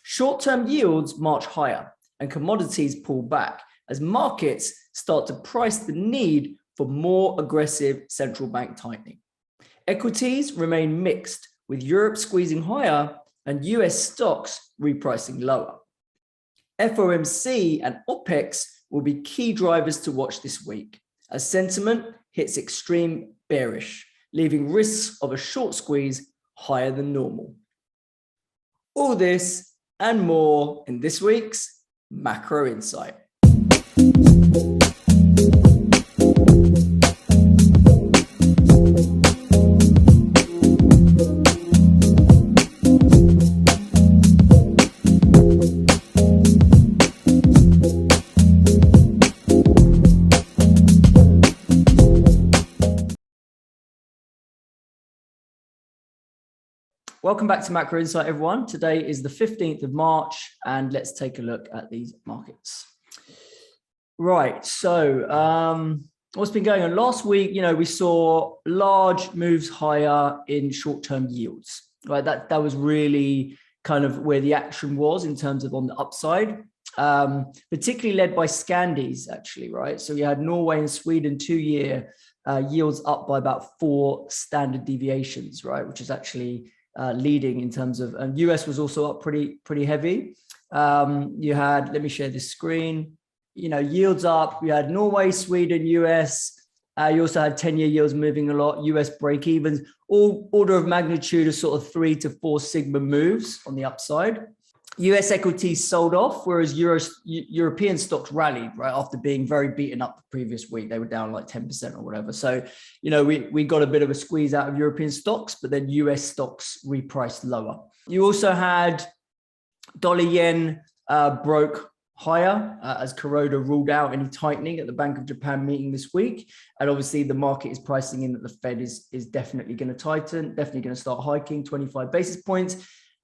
Short-term yields march higher and commodities pull back as markets start to price the need for more aggressive central bank tightening. Equities remain mixed, with Europe squeezing higher and US stocks repricing lower. FOMC and OPEX will be key drivers to watch this week as sentiment hits extreme bearish, leaving risks of a short squeeze higher than normal. All this and more in this week's Macro Insight. Welcome back to Macro Insight, everyone. Today is the 15th of March, and let's take a look at these markets. Right, so what's been going on? Last week, we saw large moves higher in short-term yields, right? That was really kind of where the action was in terms of on the upside, particularly led by Skandis, actually, right? So we had Norway and Sweden 2-year yields up by about 4 standard deviations, right? Which is actually leading in terms of, and US was also up pretty heavy. You had, let me share this screen, yields up. You had Norway, Sweden, US. You also had 10-year yields moving a lot, US break evens, all order of magnitude of sort of 3 to 4 sigma moves on the upside. US equities sold off, whereas European stocks rallied, right, after being very beaten up the previous week. They were down like 10% or whatever. So, we got a bit of a squeeze out of European stocks, but then US stocks repriced lower. You also had dollar yen broke higher as Kuroda ruled out any tightening at the Bank of Japan meeting this week. And obviously the market is pricing in that the Fed is definitely going to tighten, definitely going to start hiking 25 basis points.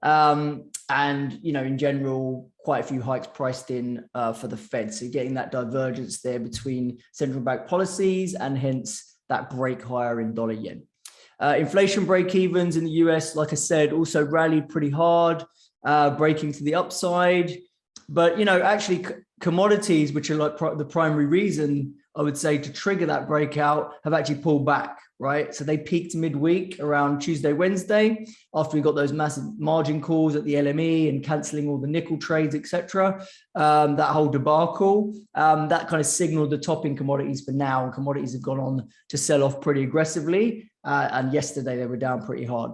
And in general, quite a few hikes priced in for the Fed. So you're getting that divergence there between central bank policies and hence that break higher in dollar yen. Inflation break evens in the US, like I said, also rallied pretty hard, breaking to the upside. But, actually commodities, which are like the primary reason I would say to trigger that breakout, have actually pulled back, right? So they peaked midweek around Tuesday, Wednesday, after we got those massive margin calls at the LME and cancelling all the nickel trades, etc. That whole debacle, that kind of signaled the top in commodities for now. And commodities have gone on to sell off pretty aggressively. And yesterday they were down pretty hard.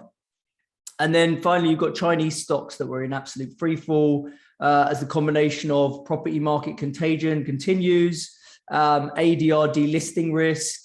And then finally, you've got Chinese stocks that were in absolute free fall as the combination of property market contagion continues, ADR delisting risk,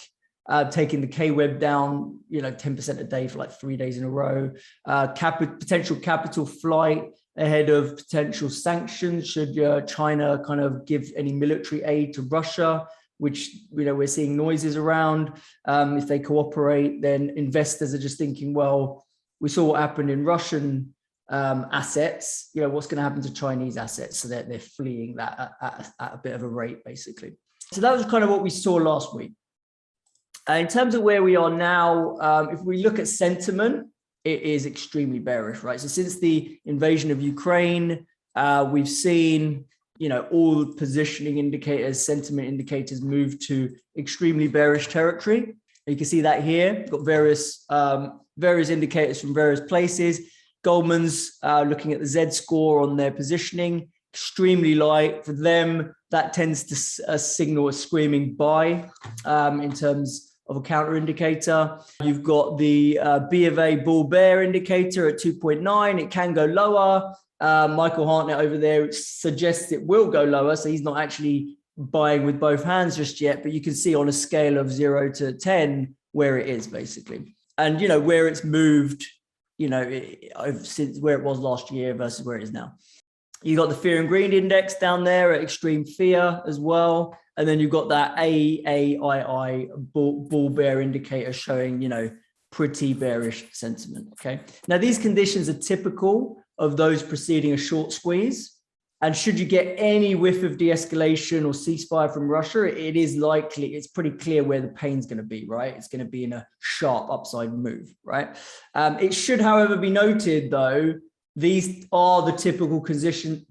taking the K-Web down, 10% a day for like 3 days in a row, potential capital flight ahead of potential sanctions should China kind of give any military aid to Russia, which we're seeing noises around. If they cooperate, then investors are just thinking, well, we saw what happened in Russian assets, what's going to happen to Chinese assets? So they're fleeing that at a bit of a rate, basically. So that was kind of what we saw last week. In terms of where we are now, if we look at sentiment, it is extremely bearish, right? So since the invasion of Ukraine, we've seen, all positioning indicators, sentiment indicators move to extremely bearish territory. You can see that here. We've got various indicators from various places. Goldman's looking at the Z score on their positioning, extremely light. For them, that tends to signal a screaming buy in terms of a counter indicator. You've got the B of A bull bear indicator at 2.9. It can go lower. Michael Hartnett over there suggests it will go lower. So he's not actually buying with both hands just yet, but you can see on a scale of 0 to 10 where it is basically. And, where it's moved, since where it was last year versus where it is now. You got the fear and greed index down there at extreme fear as well. And then you've got that AAII bull bear indicator showing, pretty bearish sentiment. Okay. Now these conditions are typical of those preceding a short squeeze. And should you get any whiff of de-escalation or ceasefire from Russia, it is likely, it's pretty clear where the pain's going to be, right? It's going to be in a sharp upside move, right? It should, however, be noted, though, these are the typical conditions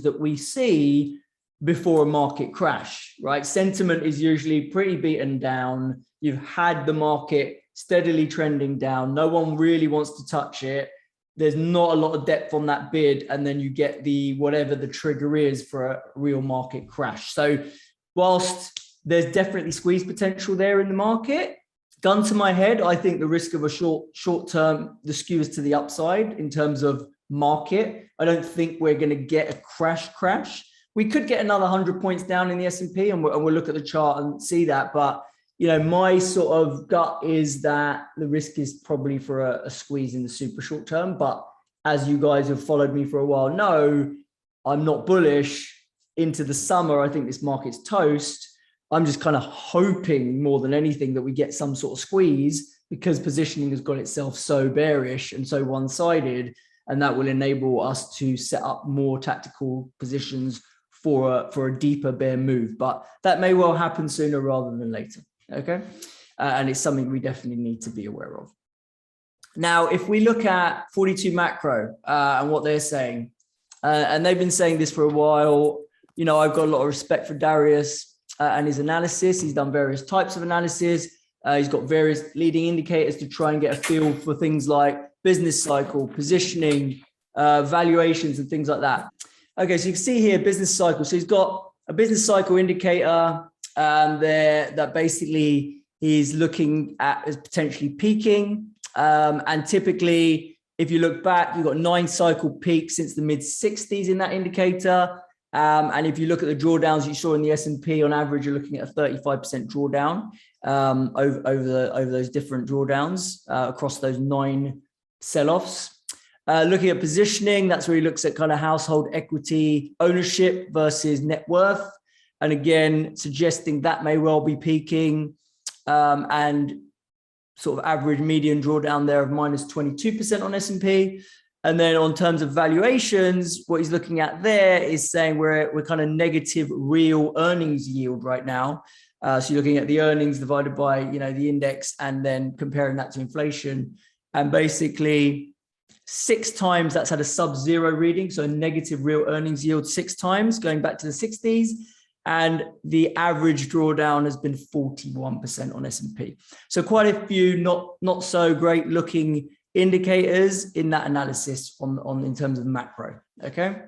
that we see before a market crash, right? Sentiment is usually pretty beaten down. You've had the market steadily trending down. No one really wants to touch it. There's not a lot of depth on that bid. And then you get the, whatever the trigger is for a real market crash. So whilst there's definitely squeeze potential there in the market, gun to my head, I think the risk of a short term, the skew is to the upside in terms of market. I don't think we're going to get a crash. We could get another 100 points down in the S&P, and we'll look at the chart and see that. But, you know, my sort of gut is that the risk is probably for a squeeze in the super short term. But as you guys have followed me for a while know, I'm not bullish into the summer. I think this market's toast. I'm just kind of hoping more than anything that we get some sort of squeeze, because positioning has got itself so bearish and so one-sided, and that will enable us to set up more tactical positions for a deeper bear move. But that may well happen sooner rather than later. Okay. And it's something we definitely need to be aware of. Now, if we look at 42 macro and what they're saying, and they've been saying this for a while, you know, I've got a lot of respect for Darius and his analysis. He's done various types of analysis. He's got various leading indicators to try and get a feel for things like business cycle, positioning, valuations, and things like that. Okay, so you can see here business cycle. So he's got a business cycle indicator there that basically he's looking at as potentially peaking. And typically, if you look back, you've got 9 cycle peaks since the mid 60s in that indicator. And if you look at the drawdowns you saw in the S&P, on average, you're looking at a 35% drawdown over those different drawdowns across those 9 sell-offs. Looking at positioning, that's where he looks at kind of household equity ownership versus net worth. And again, suggesting that may well be peaking, and sort of average median drawdown there of minus 22% on S&P. And then on terms of valuations, what he's looking at there is saying we're kind of negative real earnings yield right now. So you're looking at the earnings divided by, you know, the index, and then comparing that to inflation. And basically 6 times that's had a sub-zero reading. So a negative real earnings yield 6 times going back to the 60s. And the average drawdown has been 41% on S&P. So quite a few not so great looking indicators in that analysis on in terms of macro. Okay,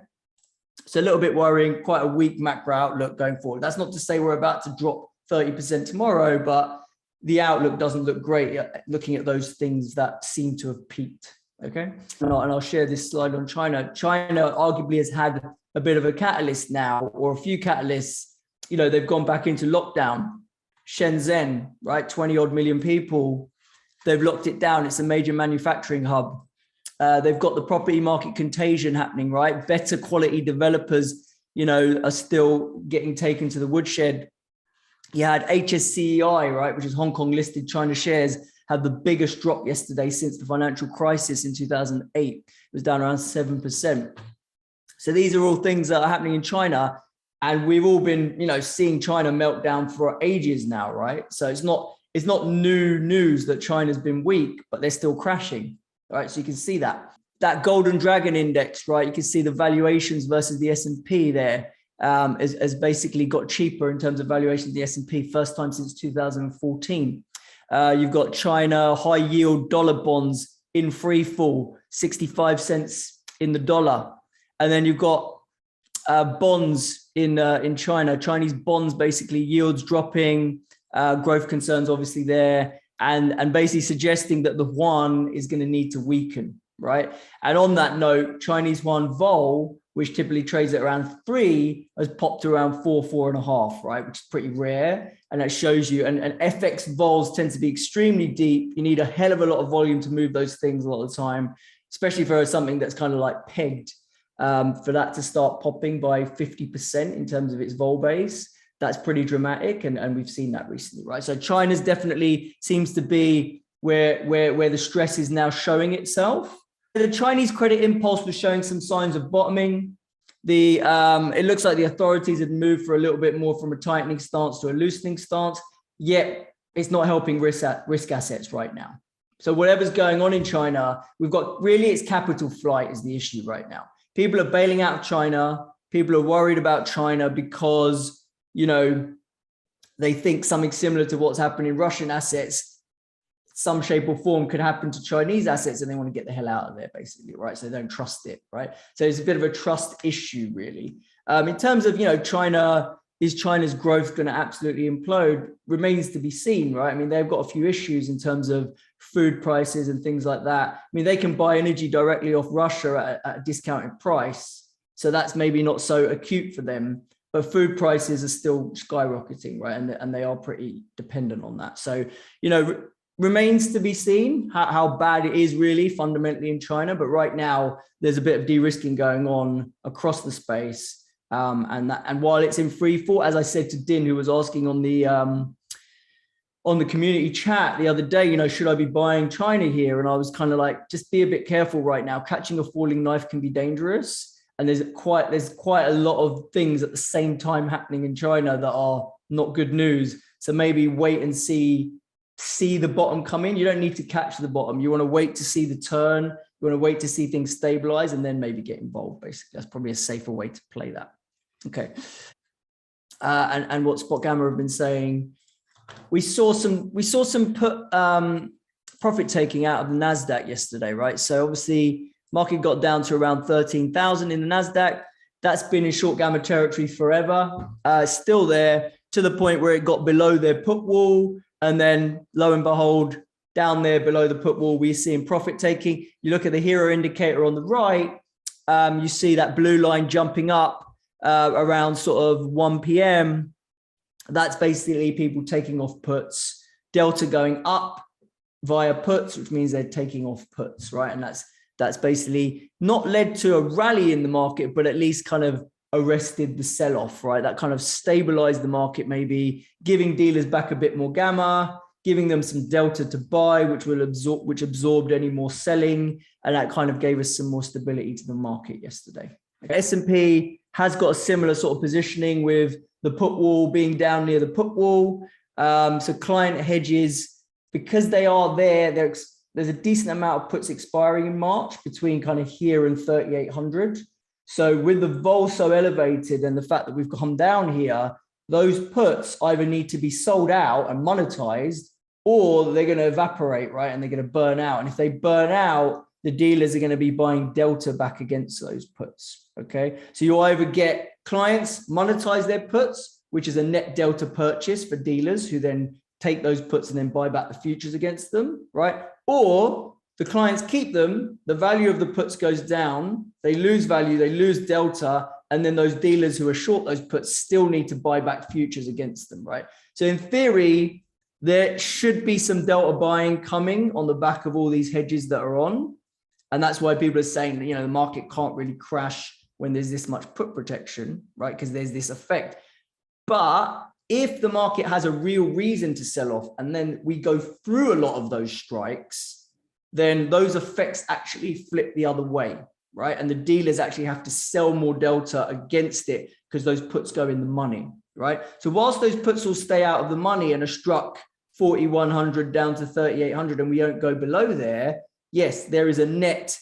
so a little bit worrying, quite a weak macro outlook going forward. That's not to say we're about to drop 30% tomorrow, but the outlook doesn't look great looking at those things that seem to have peaked. Okay, and I'll share this slide on China. China arguably has had a bit of a catalyst now, or a few catalysts. You know, they've gone back into lockdown. Shenzhen, right, 20 odd million people. They've locked it down. It's a major manufacturing hub. They've got the property market contagion happening, right? Better quality developers, you know, are still getting taken to the woodshed. You had HSCEI, right, which is Hong Kong listed China shares, had the biggest drop yesterday since the financial crisis in 2008. It was down around 7%. So these are all things that are happening in China. And we've all been, you know, seeing China melt down for ages now, right? So it's not new news that China's been weak, but they're still crashing, right? So you can see that Golden Dragon Index, right? You can see the valuations versus the S&P there has basically got cheaper in terms of valuation of the S&P, first time since 2014. You've got China high yield dollar bonds in free fall, 65 cents in the dollar. And then you've got bonds in China, Chinese bonds, basically yields dropping, growth concerns obviously there, and basically suggesting that the yuan is going to need to weaken, right? And on that note, Chinese yuan vol, which typically trades at around 3, has popped around 4.5, right? Which is pretty rare. And that shows you, and FX vols tend to be extremely deep. You need a hell of a lot of volume to move those things a lot of the time, especially for something that's kind of like pegged. For that to start popping by 50% in terms of its vol base, that's pretty dramatic, and we've seen that recently, right? So China's definitely seems to be where the stress is now showing itself. The Chinese credit impulse was showing some signs of bottoming. It looks like the authorities had moved for a little bit more from a tightening stance to a loosening stance, yet it's not helping risk assets right now. So whatever's going on in China, we've got really it's capital flight is the issue right now. People are bailing out of China. People are worried about China because, you know, they think something similar to what's happening in Russian assets, some shape or form could happen to Chinese assets, and they want to get the hell out of there, basically, right? So they don't trust it, right? So it's a bit of a trust issue, really. In terms of, you know, China, is China's growth going to absolutely implode? Remains to be seen, right? I mean, they've got a few issues in terms of food prices and things like that. I mean, they can buy energy directly off Russia at a discounted price. So that's maybe not so acute for them, but food prices are still skyrocketing, right? And they are pretty dependent on that. So, you know, remains to be seen how bad it is really fundamentally in China. But right now, there's a bit of de-risking going on across the space. And while it's in free fall, as I said to Din, who was asking on the community chat the other day, you know, should I be buying China here? And I was kind of like, just be a bit careful right now. Catching a falling knife can be dangerous. And there's quite a lot of things at the same time happening in China that are not good news. So maybe wait and see the bottom come in. You don't need to catch the bottom. You want to wait to see the turn. You want to wait to see things stabilize and then maybe get involved. Basically, that's probably a safer way to play that. Okay. And what Spot Gamma have been saying, we saw some put profit taking out of the Nasdaq yesterday, right? So obviously market got down to around 13,000 in the Nasdaq. That's been in short gamma territory forever. Still there to the point where it got below their put wall, and then lo and behold, down there below the put wall, we're seeing profit taking. You look at the hero indicator on the right, you see that blue line jumping up around sort of 1 p.m. That's basically people taking off puts, delta going up via puts, which means they're taking off puts, right? And that's basically not led to a rally in the market, but at least kind of arrested the sell-off, right? That kind of stabilized the market, maybe giving dealers back a bit more gamma, giving them some delta to buy, which absorbed any more selling, and that kind of gave us some more stability to the market yesterday. S&P has got a similar sort of positioning with the put wall being down near the put wall. So client hedges, because they are there's a decent amount of puts expiring in March between kind of here and 3,800. So with the vol so elevated and the fact that we've come down here, those puts either need to be sold out and monetized, or they're going to evaporate, right? And they're going to burn out. And if they burn out, the dealers are going to be buying delta back against those puts. Okay. So you either get clients monetize their puts, which is a net delta purchase for dealers who then take those puts and then buy back the futures against them, right? Or the clients keep them, the value of the puts goes down, they lose value, they lose delta, and then those dealers who are short those puts still need to buy back futures against them, right? So in theory, there should be some delta buying coming on the back of all these hedges that are on. And that's why people are saying that, you know, the market can't really crash when there's this much put protection, right? Because there's this effect. But if the market has a real reason to sell off, and then we go through a lot of those strikes, then those effects actually flip the other way, right? And the dealers actually have to sell more delta against it because those puts go in the money, right? So whilst those puts will stay out of the money and are struck 4,100 down to 3,800 and we don't go below there, yes, there is a net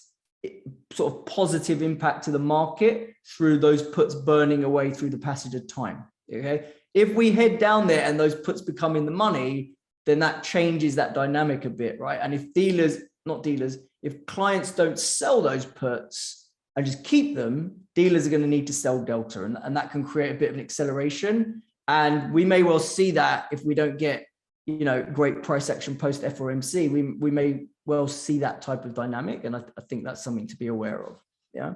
sort of positive impact to the market through those puts burning away through the passage of time, okay? If we head down there and those puts become in the money, then that changes that dynamic a bit, right? And if clients don't sell those puts and just keep them, dealers are going to need to sell delta, and that can create a bit of an acceleration. And we may well see that if we don't get, you know, great price action post FOMC, we may well see that type of dynamic. And I think that's something to be aware of. Yeah.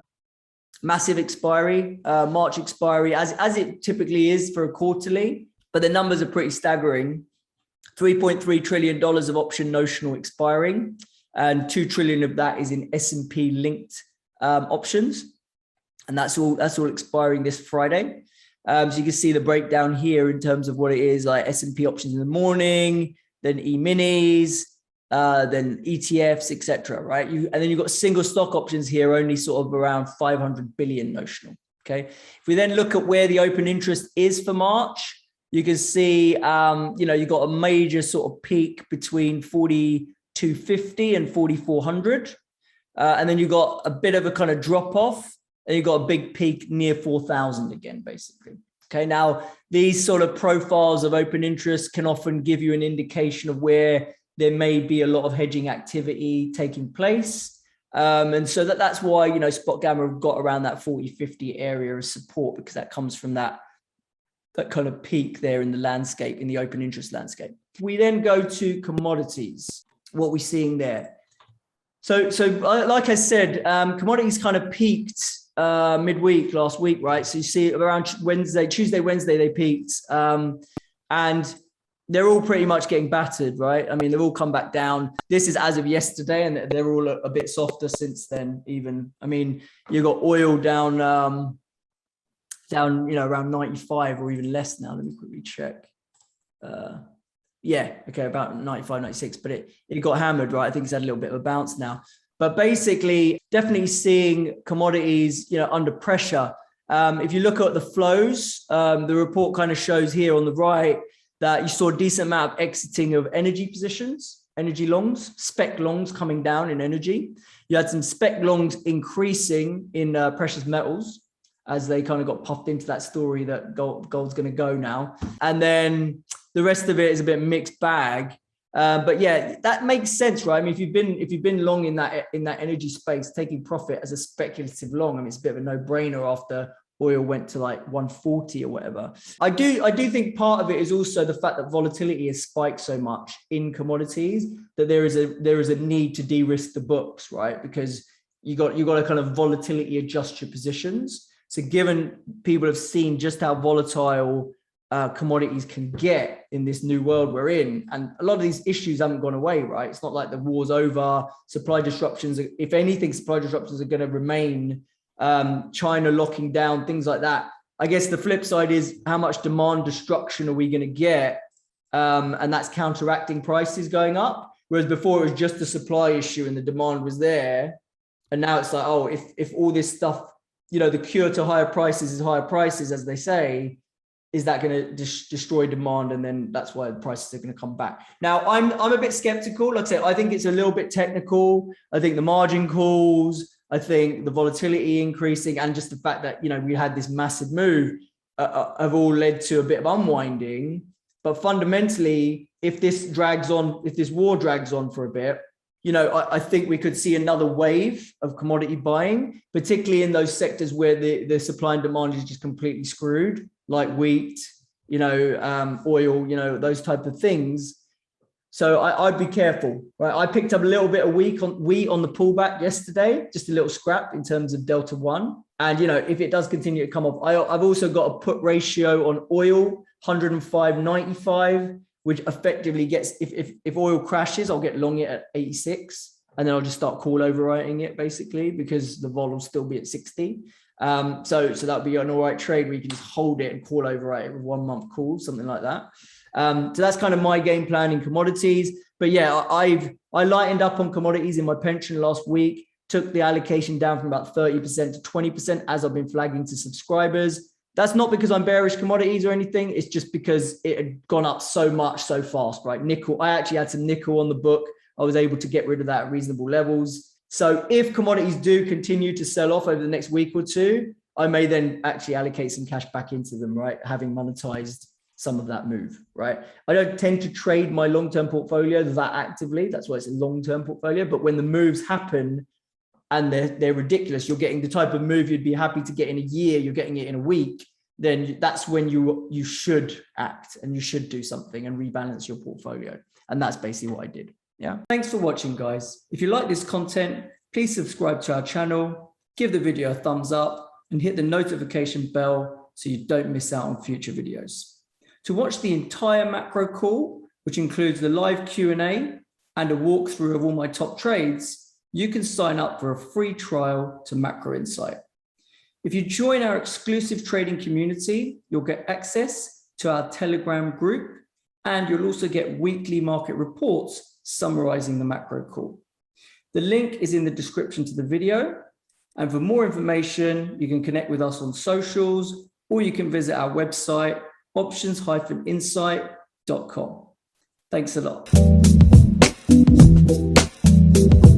Massive expiry, March expiry, as it typically is for a quarterly, but the numbers are pretty staggering. $3.3 trillion of option notional expiring, and 2 trillion of that is in S&P linked options, and that's all expiring this Friday. So you can see the breakdown here in terms of what it is, like S&P options in the morning, then E-minis, then ETFs, etc. Right? And then you've got single stock options here, only sort of around 500 billion notional. Okay. If we then look at where the open interest is for March, you can see, you know, you've got a major sort of peak between 40 4250 and 4400. And then you got a bit of a kind of drop off, and you got a big peak near 4,000 again, basically. Okay, now these sort of profiles of open interest can often give you an indication of where there may be a lot of hedging activity taking place. And so that's why, you know, spot gamma got around that 40-50 area of support, because that comes from that kind of peak there in the landscape, in the open interest landscape. We then go to commodities, what we're seeing there. So like I said, commodities kind of peaked midweek last week, right? So you see around Tuesday, Wednesday, they peaked, and they're all pretty much getting battered, right? I mean, they've all come back down. This is as of yesterday, and they're all a bit softer since then. Even, I mean, you got oil down, you know, around 95 or even less now. Let me quickly check. Yeah, okay, about 95, 96, but it got hammered, right? I think it's had a little bit of a bounce now. But basically, definitely seeing commodities, you know, under pressure. If you look at the flows, the report kind of shows here on the right that you saw a decent amount of exiting of energy positions, energy longs, spec longs coming down in energy. You had some spec longs increasing in precious metals as they kind of got puffed into that story that gold's going to go now. And then the rest of it is a bit mixed bag. But yeah, that makes sense, right? I mean, if you've been long in that energy space, taking profit as a speculative long, I mean, it's a bit of a no-brainer after oil went to like 140 or whatever. I do think part of it is also the fact that volatility has spiked so much in commodities that there is a need to de-risk the books, right? Because you got to kind of volatility adjust your positions. So given people have seen just how volatile commodities can get in this new world we're in, and a lot of these issues haven't gone away, right? It's not like the war's over. Supply disruptions, if anything, supply disruptions are going to remain. China locking down, things like that. I guess the flip side is how much demand destruction are we going to get? And that's counteracting prices going up. Whereas before it was just a supply issue and the demand was there. And now it's like, oh, if all this stuff, you know, the cure to higher prices is higher prices, as they say, is that going to destroy demand? And then that's why the prices are going to come back. Now, I'm a bit skeptical. Like I say, I think it's a little bit technical. I think the margin calls, I think the volatility increasing, and just the fact that, you know, we had this massive move have all led to a bit of unwinding. But fundamentally, if this war drags on for a bit, you know, I think we could see another wave of commodity buying, particularly in those sectors where the supply and demand is just completely screwed, like wheat, you know, oil, you know, those type of things. So I'd be careful, right? I picked up a little bit of wheat on the pullback yesterday, just a little scrap in terms of Delta One. And, you know, if it does continue to come off, I've also got a put ratio on oil, 105.95, which effectively gets, if oil crashes, I'll get long it at 86. And then I'll just start call overwriting it basically, because the vol will still be at 60. So that'll be an all right trade where you can just hold it and call overwrite it with 1 month call, something like that. So that's kind of my game plan in commodities. But yeah, I lightened up on commodities in my pension last week, took the allocation down from about 30% to 20%, as I've been flagging to subscribers. That's not because I'm bearish commodities or anything. It's just because it had gone up so much so fast, right? Nickel, I actually had some nickel on the book. I was able to get rid of that at reasonable levels. So if commodities do continue to sell off over the next week or two, I may then actually allocate some cash back into them, right? Having monetized some of that move, right? I don't tend to trade my long-term portfolio that actively. That's why it's a long-term portfolio. But when the moves happen and they're ridiculous, you're getting the type of move you'd be happy to get in a year, you're getting it in a week, then that's when you should act and you should do something and rebalance your portfolio. And that's basically what I did. Yeah. Thanks for watching, guys. If you like this content, please subscribe to our channel, give the video a thumbs up, and hit the notification bell so you don't miss out on future videos. To watch the entire macro call, which includes the live Q&A and a walkthrough of all my top trades, you can sign up for a free trial to Macro Insight. If you join our exclusive trading community, you'll get access to our Telegram group, and you'll also get weekly market reports summarizing the macro call. The link is in the description to the video. And for more information, you can connect with us on socials, or you can visit our website, options-insight.com. Thanks a lot. soon.